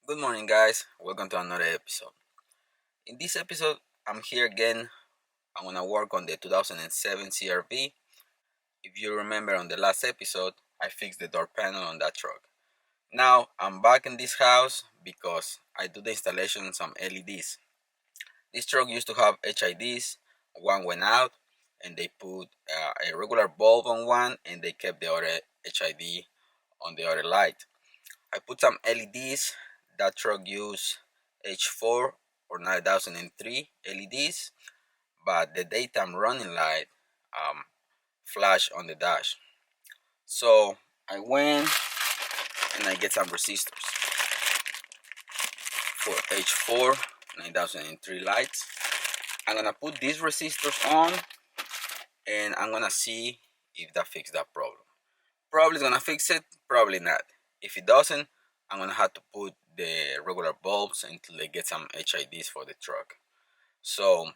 Good morning, guys. Welcome to another episode. In this episode, I'm here again. I'm gonna work on the 2007 CRV. If you remember on the last episode, I fixed the door panel on that truck. Now I'm back in this house because I do the installation on some LEDs. This truck used to have HIDs. One went out, and they put a regular bulb on one, and they kept the other HID on the other light. I put some LEDs. That truck used H4 or 9003 LEDs, but the daytime running light flashed on the dash. So I went and I get some resistors for H4 9003 lights. I'm gonna put these resistors on and I'm gonna see if that fixes that problem. Probably it's gonna fix it, probably not. If it doesn't, I'm gonna have to put the regular bulbs until they get some HIDs for the truck. So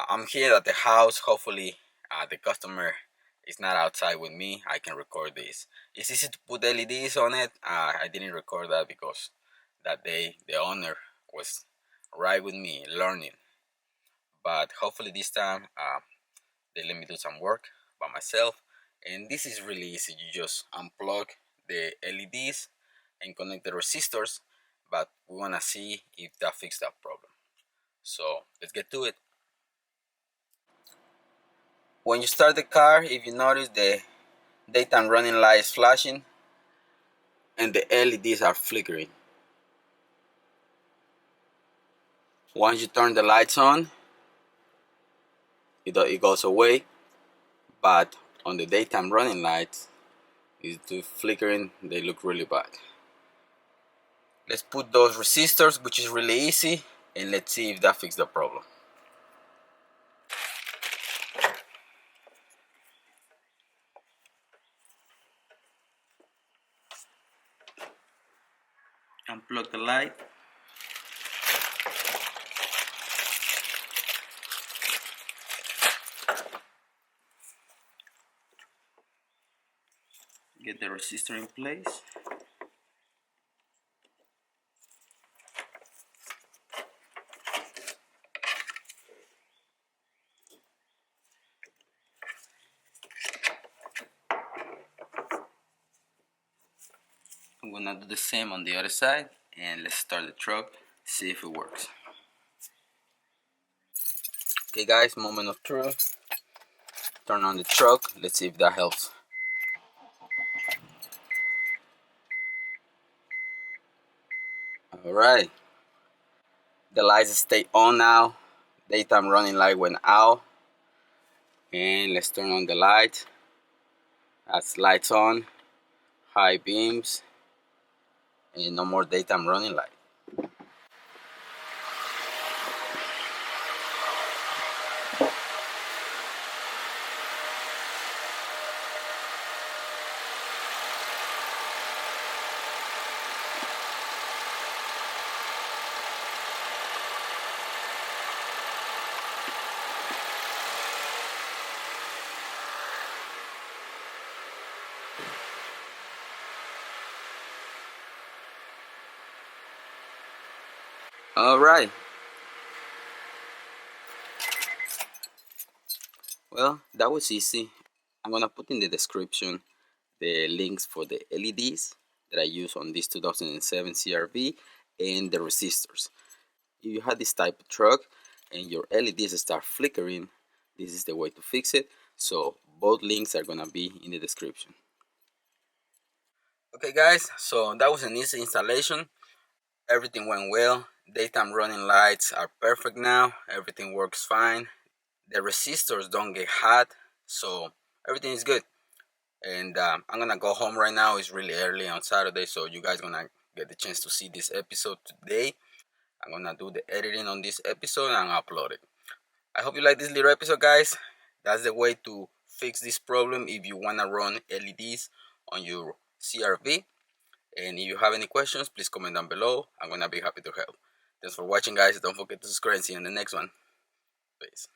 I'm here at the house. Hopefully the customer is not outside with me. I can record this. It's easy to put LEDs on it. I didn't record that because that day the owner was right with me learning. But hopefully this time they let me do some work by myself. And this is really easy. You just unplug the LEDs and connect the resistors, but we want to see if that fixes that problem. So let's get to it. When you start the car, if you notice the daytime running light is flashing and the LEDs are flickering. Once you turn the lights on, it goes away, but on the daytime running lights, it's flickering. They look really bad. Let's put those resistors, which is really easy, and let's see if that fixes the problem. Unplug the light. Get the resistor in place. I'm gonna do the same on the other side, and let's start the truck, see if it works. Okay guys, moment of truth. Turn on the truck, let's see if that helps. Alright, the lights stay on now. Daytime running light went out. And let's turn on the light. That's lights on, high beams, and no more daytime running light. Alright. Well, that was easy. I'm gonna put in the description the links for the LEDs that I use on this 2007 CRV and the resistors. If you have this type of truck and your LEDs start flickering, this is the way to fix it. So both links are gonna be in the description. Okay guys, so that was an easy installation. Everything went well. Daytime running lights are perfect now. Everything works fine. The resistors don't get hot, so everything is good. And I'm gonna go home right now. It's really early on Saturday, so you guys gonna get the chance to see this episode today. I'm gonna do the editing on this episode and upload it. I hope you like this little episode, guys. That's the way to fix this problem if you wanna run LEDs on your CRV. And if you have any questions, please comment down below. I'm gonna be happy to help. Thanks for watching, guys. Don't forget to subscribe and see you in the next one. Peace.